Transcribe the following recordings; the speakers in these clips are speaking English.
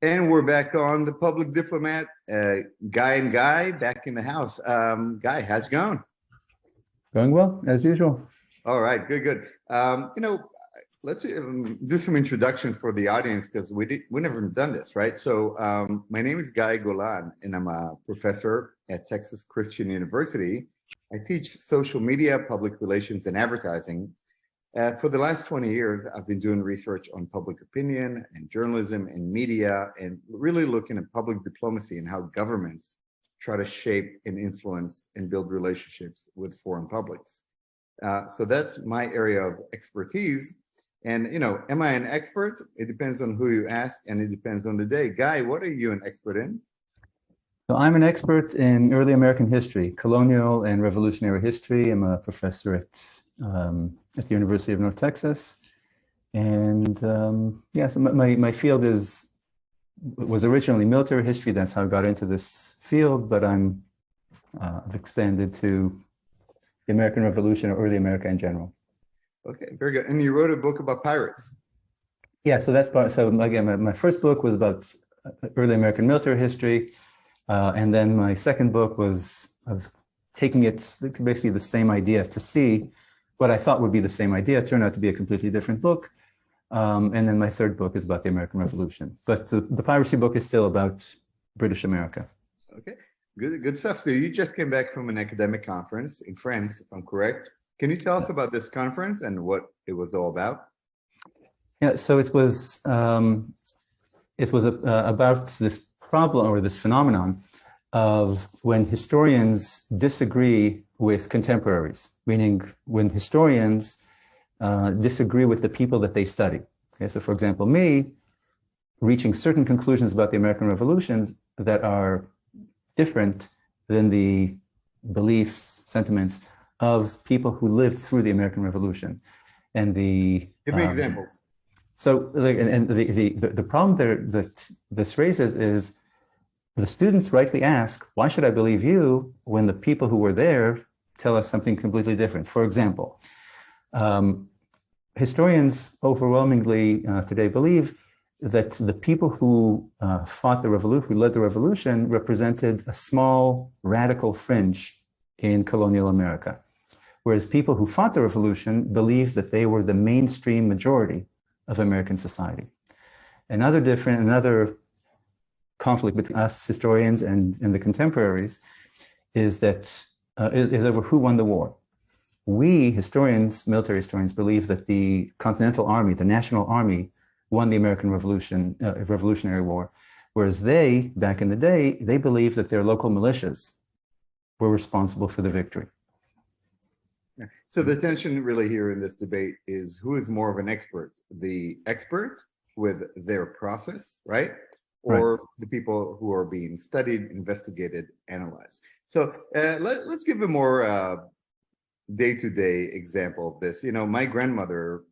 And we're back on the public diplomat, Guy and Guy back in the house. Guy, how's it going? Going well, as usual. All right, good. Let's do some introductions for the audience because we never done this, right? So my name is Guy Golan, and I'm a professor at Texas Christian University. I teach social media, public relations, and advertising. For the last 20 years, I've been doing research on public opinion and journalism and media, and really looking at public diplomacy and how governments try to shape and influence and build relationships with foreign publics. So that's my area of expertise. And, am I an expert? It depends on who you ask, and it depends on the day. Guy, what are you an expert in? So I'm an expert in early American history, colonial and revolutionary history. I'm a professor at the University of North Texas. And so my field was originally military history. That's how I got into this field, but I've expanded to the American Revolution or early America in general. Okay, very good. And you wrote a book about pirates. Yeah, so again, my first book was about early American military history. And then my second book I was taking it basically the same idea to see what I thought would be the same idea. It turned out to be a completely different book. And then my third book is about the American Revolution. But the piracy book is still about British America. Okay, good stuff. So you just came back from an academic conference in France, if I'm correct. Can you tell us about this conference and what it was all about? Yeah, so it was about this problem or this phenomenon of when historians disagree with contemporaries, meaning when historians disagree with the people that they study. Okay, so for example, me reaching certain conclusions about the American Revolution that are different than the beliefs, sentiments of people who lived through the American Revolution. And give me examples. So, the problem there that this raises is the students rightly ask, why should I believe you when the people who were there tell us something completely different? For example, historians overwhelmingly today believe that the people who fought the revolution, who led the revolution, represented a small radical fringe in colonial America. Whereas people who fought the revolution believed that they were the mainstream majority of American society. Another conflict between us historians and the contemporaries is over who won the war. We historians, military historians, believe that the Continental Army, the National Army, won the American Revolutionary War, whereas they, back in the day, they believed that their local militias were responsible for the victory. So the tension really here in this debate is who is more of an expert, the expert with their process, right? Or the people who are being studied, investigated, analyzed. So let's give a more day-to-day example of this. My grandmother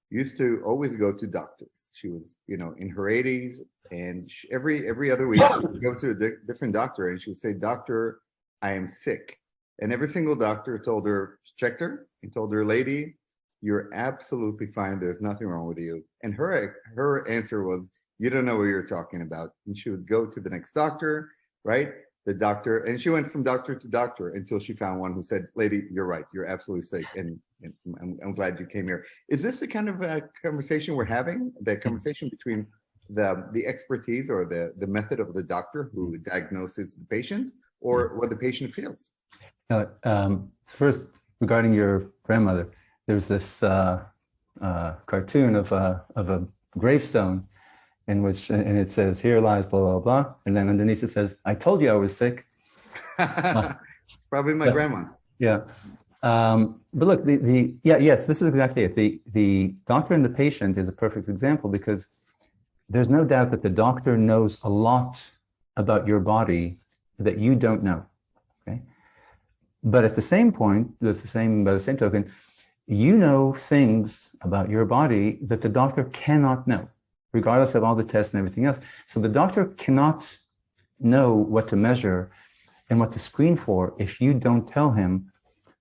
used to always go to doctors. She was, in her 80s, and every other week she would go to a different doctor, and she would say, "Doctor, I am sick." And every single doctor checked her, and told her, "Lady, you're absolutely fine. There's nothing wrong with you." And her answer was, "You don't know what you're talking about." And she would go to the next doctor, right? The doctor, and she went from doctor to doctor until she found one who said, "Lady, you're right. You're absolutely sick. And I'm glad you came here." Is this the kind of conversation we're having? The conversation between the expertise or the method of the doctor who diagnoses the patient, or what the patient feels? First, regarding your grandmother, there's this cartoon of a gravestone in which it says, "Here lies blah blah blah," and then underneath it says, "I told you I was sick." Probably my grandma's. Yeah, but look, yes, this is exactly it. The doctor and the patient is a perfect example because there's no doubt that the doctor knows a lot about your body that you don't know. Okay. But at the same point, by the same token, you know things about your body that the doctor cannot know, regardless of all the tests and everything else. So the doctor cannot know what to measure and what to screen for if you don't tell him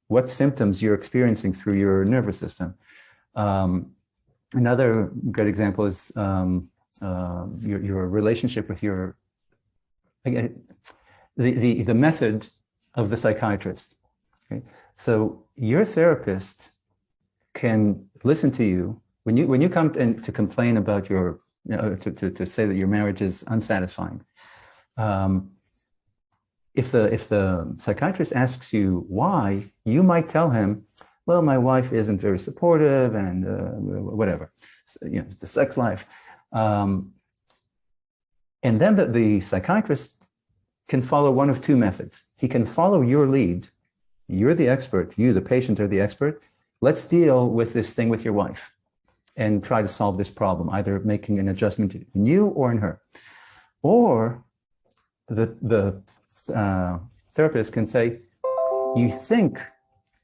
what symptoms you're experiencing through your nervous system. Another great example is your relationship with your the method of the psychiatrist. Okay? So your therapist can listen to you when you come in to complain about your, to say that your marriage is unsatisfying. If the psychiatrist asks you why, you might tell him, well, my wife isn't very supportive and whatever, so, the sex life. And then the psychiatrist can follow one of two methods. He can follow your lead. You're the expert. You, the patient, are the expert. Let's deal with this thing with your wife and try to solve this problem, either making an adjustment in you or in her. Or the therapist can say, you think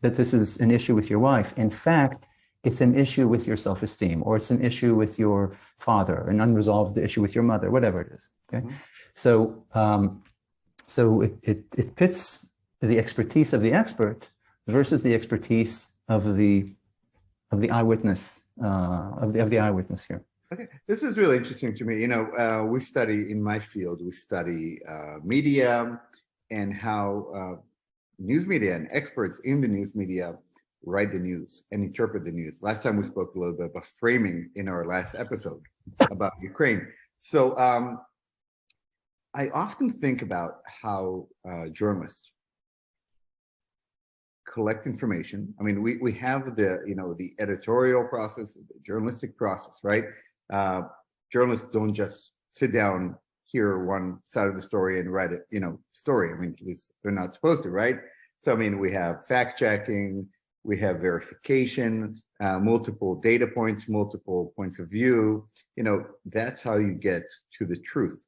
that this is an issue with your wife. In fact, it's an issue with your self-esteem, or it's an issue with your father, an unresolved issue with your mother, whatever it is. Okay, so it pits the expertise of the expert versus the expertise of the eyewitness of the eyewitness here. Okay, this is really interesting to me. We study in my field. We study media and how news media and experts in the news media write the news and interpret the news. Last time we spoke a little bit about framing in our last episode about Ukraine. So I often think about how journalists collect information. I mean, we have the editorial process, the journalistic process, right? Journalists don't just sit down, hear one side of the story and write it, story. I mean, at least they're not supposed to, right? So, I mean, we have fact checking, we have verification, multiple data points, multiple points of view. That's how you get to the truth.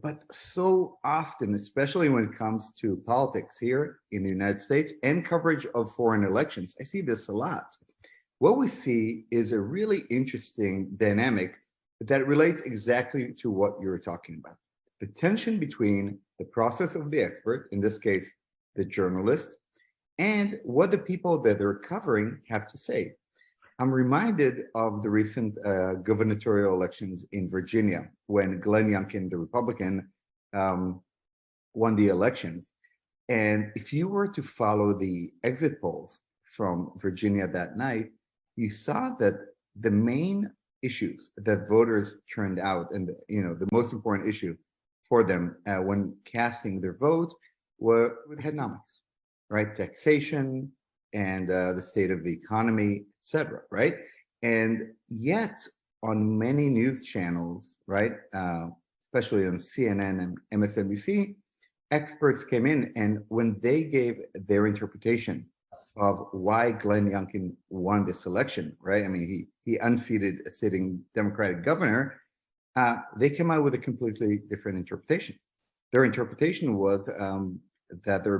But so often, especially when it comes to politics here in the United States and coverage of foreign elections, I see this a lot. What we see is a really interesting dynamic that relates exactly to what you're talking about. The tension between the process of the expert, in this case, the journalist, and what the people that they're covering have to say. I'm reminded of the recent gubernatorial elections in Virginia when Glenn Youngkin, the Republican, won the elections. And if you were to follow the exit polls from Virginia that night, you saw that the main issues that voters turned out, and the most important issue for them when casting their vote were economics, right? Taxation and the state of the economy, etc., right? And yet, on many news channels, right, especially on CNN and MSNBC, experts came in, and when they gave their interpretation of why Glenn Youngkin won this election, right? I mean, he unseated a sitting Democratic governor. They came out with a completely different interpretation. Their interpretation was that the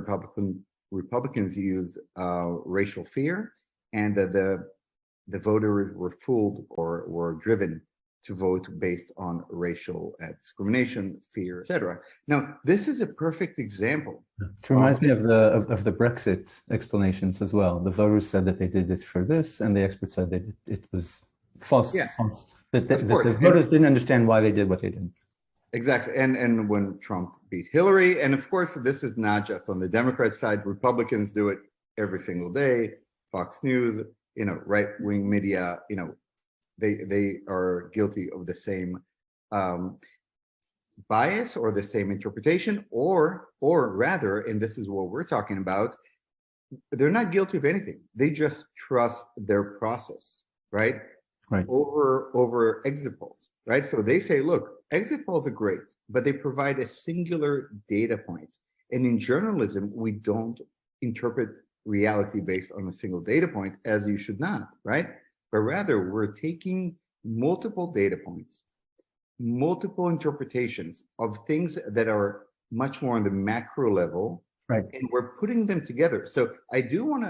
Republicans used racial fear, and that the voters were fooled or were driven to vote based on racial discrimination, fear, etc. Now, this is a perfect example. It reminds me of the Brexit explanations as well. The voters said that they did it for this, and the experts said that it was false. Yeah, false. That the voters didn't understand why they did what they did. Exactly. And when Trump beat Hillary, and of course, this is not just on the Democrat side. Republicans do it every single day. Fox News, right-wing media, they are guilty of the same bias or the same interpretation, or rather, and this is what we're talking about, they're not guilty of anything. They just trust their process, right? Right. Over exit polls, right? So they say, look, exit polls are great, but they provide a singular data point. And in journalism, we don't interpret reality based on a single data point, as you should not, right? But rather, we're taking multiple data points, multiple interpretations of things that are much more on the macro level, right? And we're putting them together. So I do want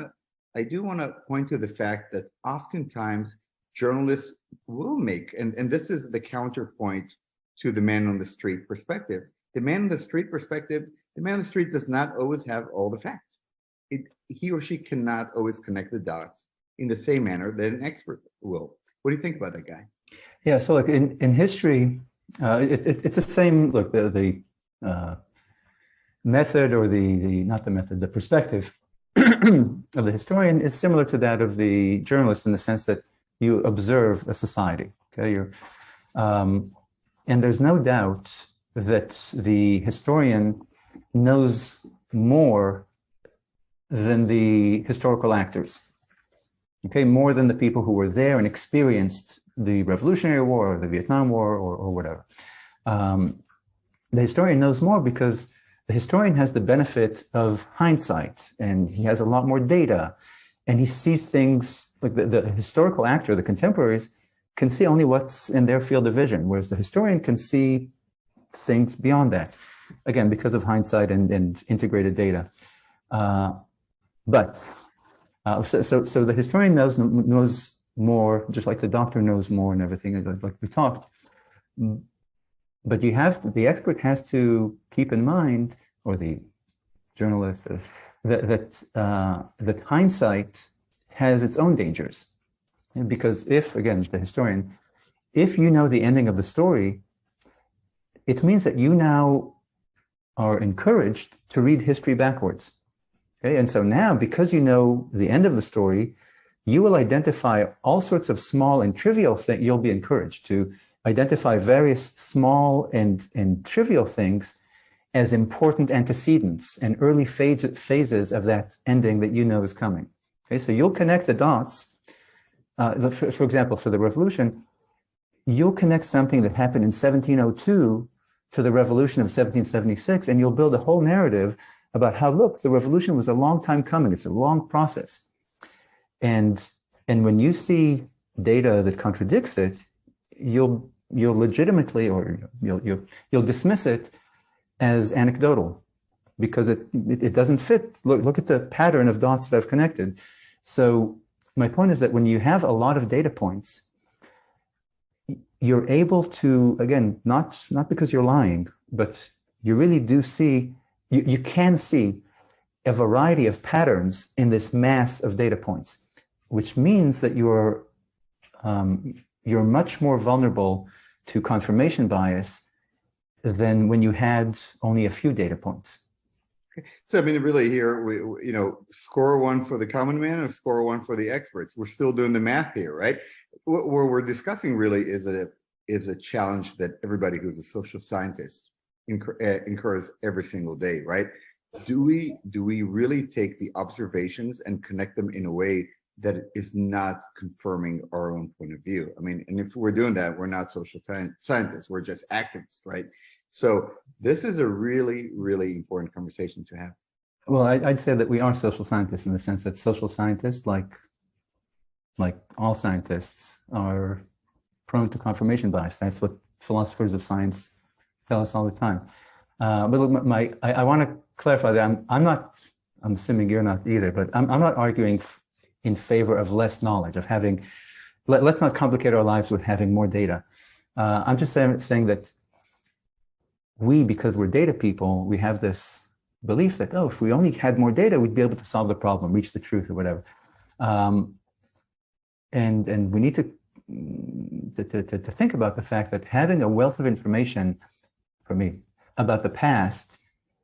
to point to the fact that oftentimes journalists will make, and this is the counterpoint to the man on the street perspective. The man on the street perspective, the man on the street does not always have all the facts. He or she cannot always connect the dots in the same manner that an expert will. What do you think about that guy? Yeah, so like in history, it's the same. Look, the method or not the method, the perspective of the historian is similar to that of the journalist in the sense that you observe a society. Okay, and there's no doubt that the historian knows more than the historical actors. Okay, more than the people who were there and experienced the Revolutionary War or the Vietnam War or whatever. The historian knows more because the historian has the benefit of hindsight, and he has a lot more data, and he sees things like the historical actor, the contemporaries, can see only what's in their field of vision, whereas the historian can see things beyond that, again, because of hindsight and integrated data. So the historian knows more, just like the doctor knows more and everything, like we talked. But the expert has to keep in mind, or the journalist, that hindsight has its own dangers. Because the historian, if you know the ending of the story, it means that you now are encouraged to read history backwards. Okay, and so now, because you know the end of the story, you will identify all sorts of small and trivial things. You'll be encouraged to identify various small and trivial things as important antecedents and early phases of that ending that you know is coming. Okay, so you'll connect the dots. For example, for the revolution, you'll connect something that happened in 1702 to the revolution of 1776, and you'll build a whole narrative about how, look, the revolution was a long time coming. It's a long process. And when you see data that contradicts it, you'll legitimately, or you'll dismiss it as anecdotal because it doesn't fit. Look at the pattern of dots that I've connected. So my point is that when you have a lot of data points, you're able to, again, not because you're lying, but you really do see, you can see a variety of patterns in this mass of data points, which means that you're much more vulnerable to confirmation bias than when you had only a few data points. So, I mean, really here, we score one for the common man or score one for the experts. We're still doing the math here, right? What we're discussing really is a challenge that everybody who's a social scientist incurs every single day, right? Do we really take the observations and connect them in a way that is not confirming our own point of view? I mean, and if we're doing that, we're not social scientists, we're just activists, right? So this is a really, really important conversation to have. Well, I'd say that we are social scientists in the sense that social scientists, like all scientists, are prone to confirmation bias. That's what philosophers of science tell us all the time. But look, I want to clarify that I'm assuming you're not either, but I'm not arguing in favor of less knowledge, of having, let's not complicate our lives with having more data. I'm just saying that because we're data people, we have this belief that, if we only had more data, we'd be able to solve the problem, reach the truth or whatever. And we need to think about the fact that having a wealth of information, for me, about the past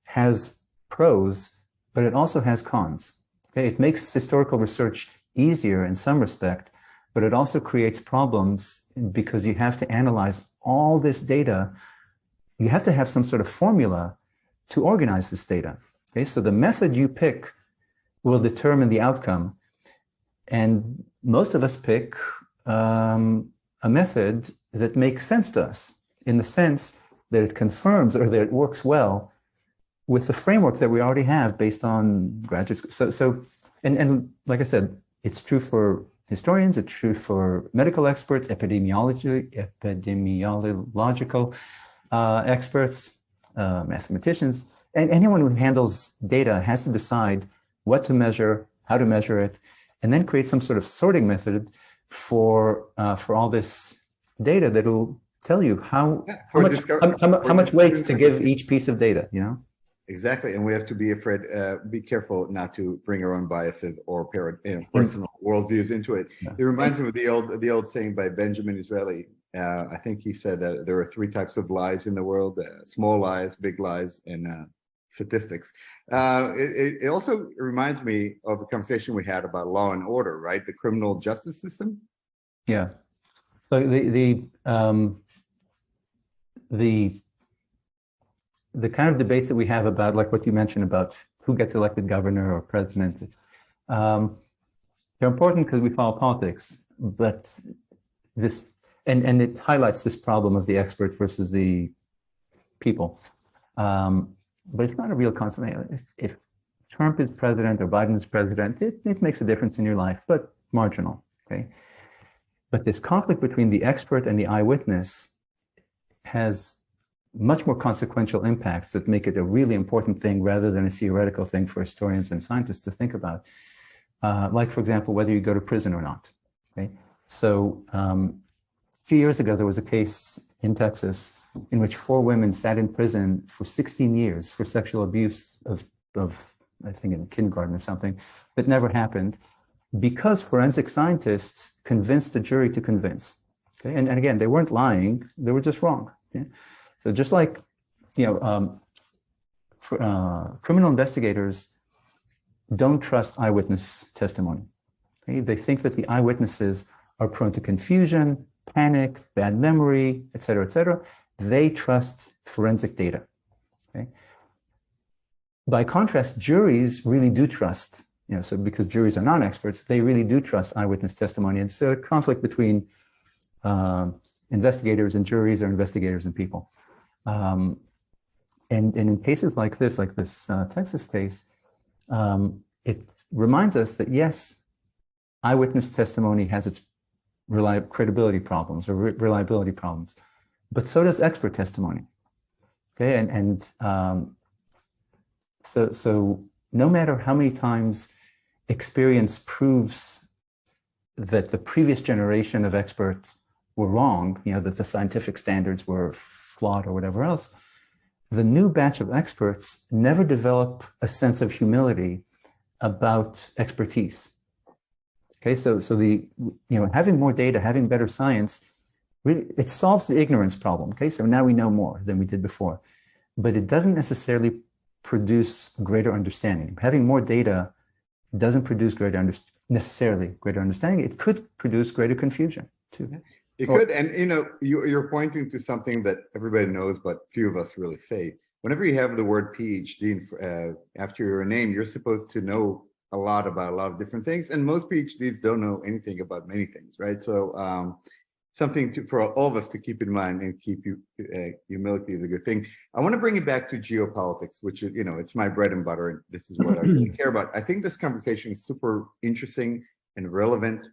has pros, but it also has cons. Okay? It makes historical research easier in some respect, but it also creates problems because you have to analyze all this data. You have to have some sort of formula to organize this data. Okay? So the method you pick will determine the outcome. And most of us pick a method that makes sense to us, in the sense that it confirms or that it works well with the framework that we already have based on graduate school. So and like I said, it's true for historians, it's true for medical experts, epidemiological experts, mathematicians, and anyone who handles data has to decide what to measure, how to measure it, and then create some sort of sorting method for all this data that will tell you how much weight to give each piece of data, Exactly, and we have to be careful not to bring our own biases or personal worldviews into it. It reminds me of the old saying by Benjamin Disraeli: I think he said that there are three types of lies in the world: small lies, big lies, and statistics. It also reminds me of a conversation we had about law and order, right? The criminal justice system. Yeah. So the kind of debates that we have about, like what you mentioned about who gets elected governor or president, they're important because we follow politics, but this, and it highlights this problem of the expert versus the people. But it's not a real constant. If Trump is president or Biden is president, it makes a difference in your life, but marginal, okay? But this conflict between the expert and the eyewitness has much more consequential impacts that make it a really important thing rather than a theoretical thing for historians and scientists to think about. Like, for example, whether you go to prison or not. Okay? So a few years ago, there was a case in Texas in which 4 women sat in prison for 16 years for sexual abuse of I think in kindergarten or something, that never happened because forensic scientists convinced the jury to convince. Okay? And again, they weren't lying, they were just wrong. Okay? So just like, criminal investigators don't trust eyewitness testimony. Okay? They think that the eyewitnesses are prone to confusion, panic, bad memory, et cetera, et cetera. They trust forensic data. Okay? By contrast, juries really do trust, so because juries are non-experts, they really do trust eyewitness testimony. And so a conflict between investigators and juries or investigators and people. And in cases like this Texas case, it reminds us that yes, eyewitness testimony has its credibility problems or reliability problems, but so does expert testimony. Okay, so no matter how many times experience proves that the previous generation of experts were wrong, that the scientific standards were flawed or whatever else, the new batch of experts never develop a sense of humility about expertise. Okay, so the having more data, having better science, really it solves the ignorance problem. Okay, so now we know more than we did before, but it doesn't necessarily produce greater understanding. Having more data doesn't produce necessarily greater understanding. It could produce greater confusion too. It could, and you're pointing to something that everybody knows, but few of us really say. Whenever you have the word PhD after your name, you're supposed to know a lot about a lot of different things, and most PhDs don't know anything about many things, right? So something for all of us to keep in mind and keep humility is a good thing. I want to bring it back to geopolitics, which is, it's my bread and butter, and this is what I really care about. I think this conversation is super interesting and relevant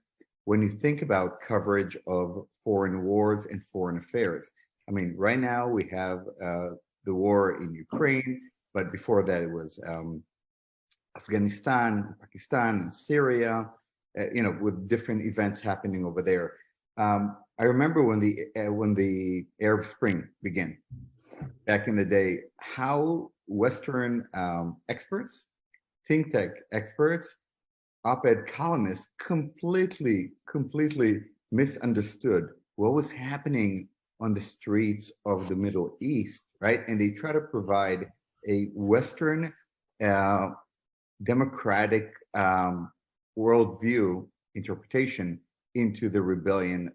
when you think about coverage of foreign wars and foreign affairs. I mean, right now we have the war in Ukraine, but before that it was Afghanistan, Pakistan, and Syria, with different events happening over there. I remember when the Arab Spring began back in the day, how Western experts, think tank experts, op-ed columnists completely misunderstood what was happening on the streets of the Middle East, right? And they try to provide a Western democratic worldview interpretation into the rebellion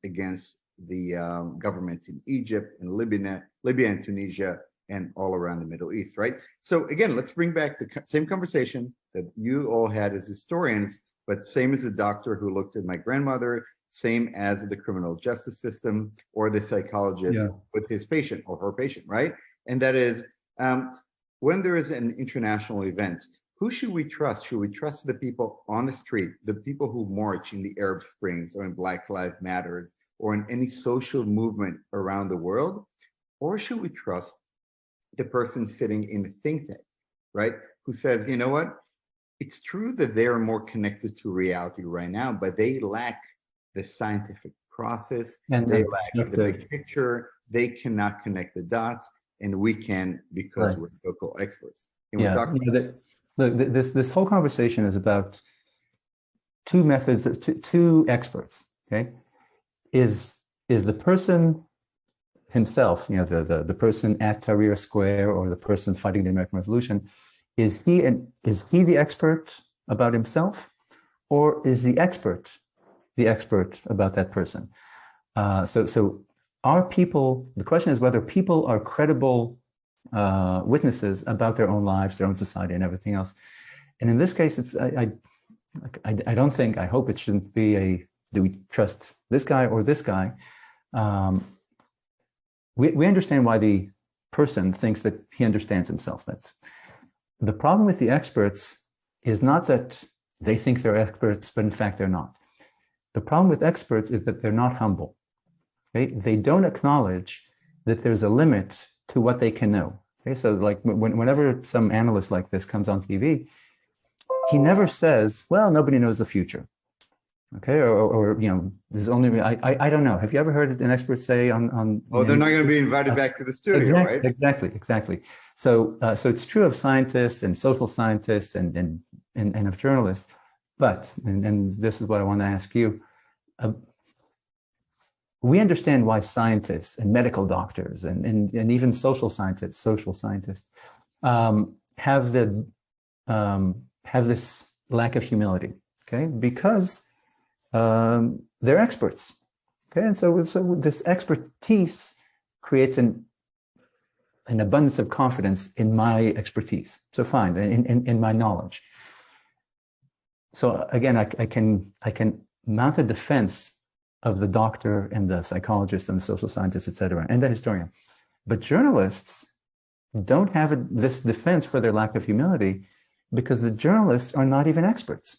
against the government in Egypt and Libya and Tunisia and all around the Middle East, right? So again, let's bring back the same conversation that you all had as historians, but same as the doctor who looked at my grandmother, same as the criminal justice system or the psychologist with his patient or her patient, right? And that is, when there is an international event, who should we trust? Should we trust the people on the street, the people who march in the Arab Springs or in Black Lives Matters or in any social movement around the world? Or should we trust the person sitting in the think tank, right? Who says, you know what? It's true that they're more connected to reality right now, but they lack the scientific process, and they lack the big picture, they cannot connect the dots, and we can because we're so-called experts. And we're talking about look, this whole conversation is about two methods, two experts, okay? Is is the person himself, the person at Tahrir Square or the person fighting the American Revolution, is he the expert about himself, or is the expert about that person? So are people, the question is whether people are credible witnesses about their own lives, their own society, and everything else. And in this case, it's I don't think, I hope it shouldn't be do we trust this guy or this guy? We understand why the person thinks that he understands himself. That's the problem with the experts, is not that they think they're experts, but in fact they're not. The problem with experts is that they're not humble. Okay? They don't acknowledge that there's a limit to what they can know. Okay? So like whenever some analyst like this comes on TV, he never says, well, nobody knows the future. Okay, or there's only, I don't know. Have you ever heard an expert say on oh, they're not going to be invited back to the studio, right? Exactly. So it's true of scientists and social scientists and of journalists. But, and this is what I want to ask you, we understand why scientists and medical doctors and even social scientists have this lack of humility. Okay, because they're experts. Okay, and so this expertise creates an abundance of confidence in my expertise. So fine, in my knowledge. So again, I can mount a defense of the doctor and the psychologist and the social scientist, etc., and the historian. But journalists don't have this defense for their lack of humility, because the journalists are not even experts.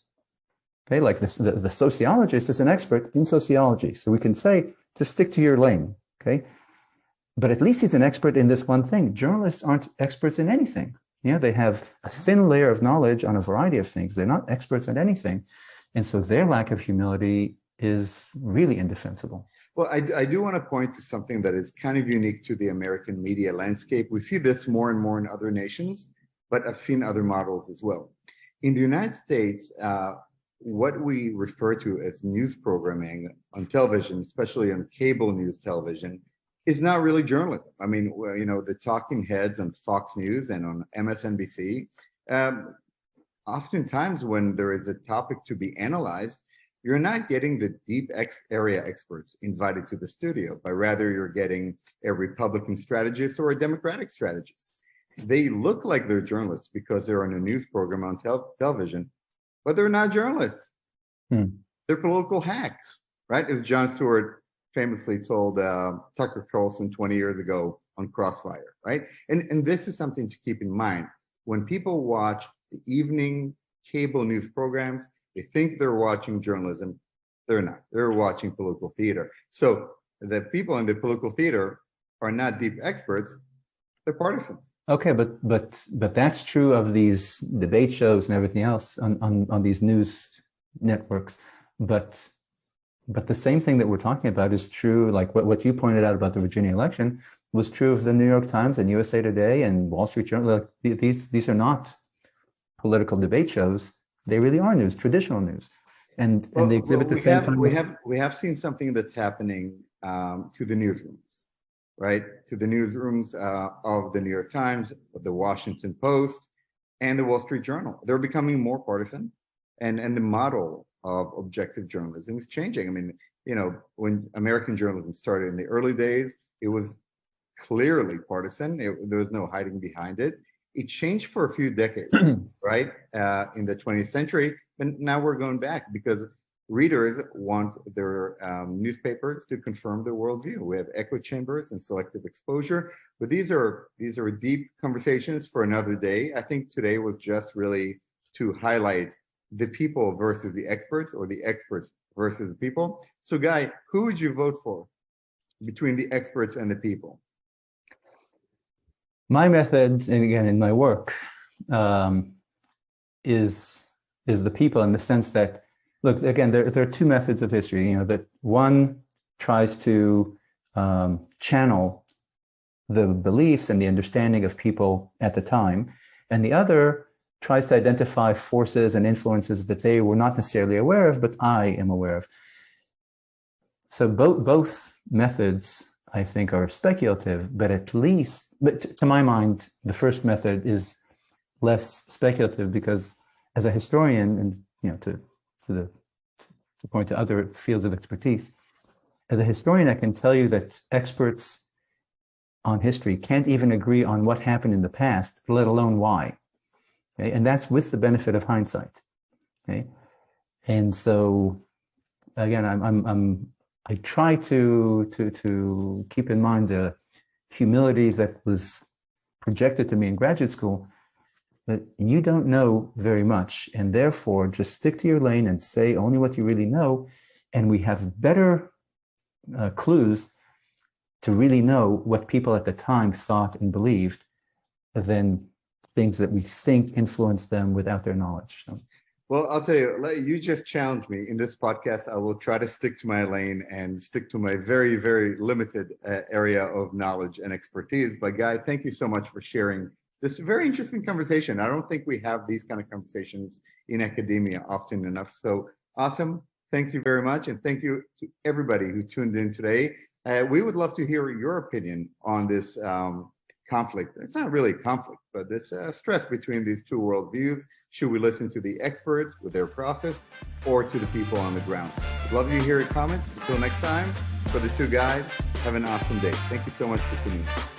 Okay, like the sociologist is an expert in sociology, so we can say to stick to your lane. Okay, but at least he's an expert in this one thing. Journalists aren't experts in anything. They have a thin layer of knowledge on a variety of things. They're not experts at anything, and so their lack of humility is really indefensible. Well, I do want to point to something that is kind of unique to the American media landscape. We see this more and more in other nations, but I've seen other models as well. In the United States, what we refer to as news programming on television, especially on cable news television, is not really journalism. I mean, the talking heads on Fox News and on MSNBC, oftentimes when there is a topic to be analyzed, you're not getting the deep area experts invited to the studio, but rather you're getting a Republican strategist or a Democratic strategist. They look like they're journalists because they're on a news program on television, but they're not journalists. They're political hacks, right? As Jon Stewart famously told Tucker Carlson 20 years ago on Crossfire, right? And this is something to keep in mind. When people watch the evening cable news programs, they think they're watching journalism. They're not. They're watching political theater. So the people in the political theater are not deep experts. They're partisans. Okay, but that's true of these debate shows and everything else on these news networks. But the same thing that we're talking about is true, like what you pointed out about the Virginia election was true of the New York Times and USA Today and Wall Street Journal. Like, these are not political debate shows. They really are news, traditional news. And they exhibit the same kind of... We have seen something that's happening to the newsrooms, right? To the newsrooms of the New York Times, the Washington Post, and the Wall Street Journal. They're becoming more partisan, and the model of objective journalism is changing. I mean, when American journalism started in the early days, it was clearly partisan. There was no hiding behind it. It changed for a few decades, right? In the 20th century, but now we're going back because readers want their newspapers to confirm their worldview. We have echo chambers and selective exposure, but these are deep conversations for another day. I think today was just really to highlight the people versus the experts, or the experts versus the people. So, Guy, who would you vote for between the experts and the people? My method, and again in my work, is the people, in the sense that, look, again, there are two methods of history. That one tries to channel the beliefs and the understanding of people at the time, and the other tries to identify forces and influences that they were not necessarily aware of, but I am aware of. So both methods, I think, are speculative, but to my mind, the first method is less speculative because as a historian, and to point to other fields of expertise, as a historian, I can tell you that experts on history can't even agree on what happened in the past, let alone why. Okay? And that's with the benefit of hindsight. Okay? And so, again, I try to keep in mind the humility that was projected to me in graduate school, that you don't know very much, and therefore just stick to your lane and say only what you really know, and we have better clues to really know what people at the time thought and believed than things that we think influenced them without their knowledge. So, well, I'll tell you, you just challenged me in this podcast. I will try to stick to my lane and stick to my very, very limited area of knowledge and expertise. But Guy, thank you so much for sharing this very interesting conversation. I don't think we have these kind of conversations in academia often enough. So awesome. Thank you very much. And thank you to everybody who tuned in today. We would love to hear your opinion on this conflict. It's not really a conflict, but this stress between these two worldviews. Should we listen to the experts with their process or to the people on the ground? I'd love to hear your comments. Until next time, for the two guys, have an awesome day. Thank you so much for tuning in.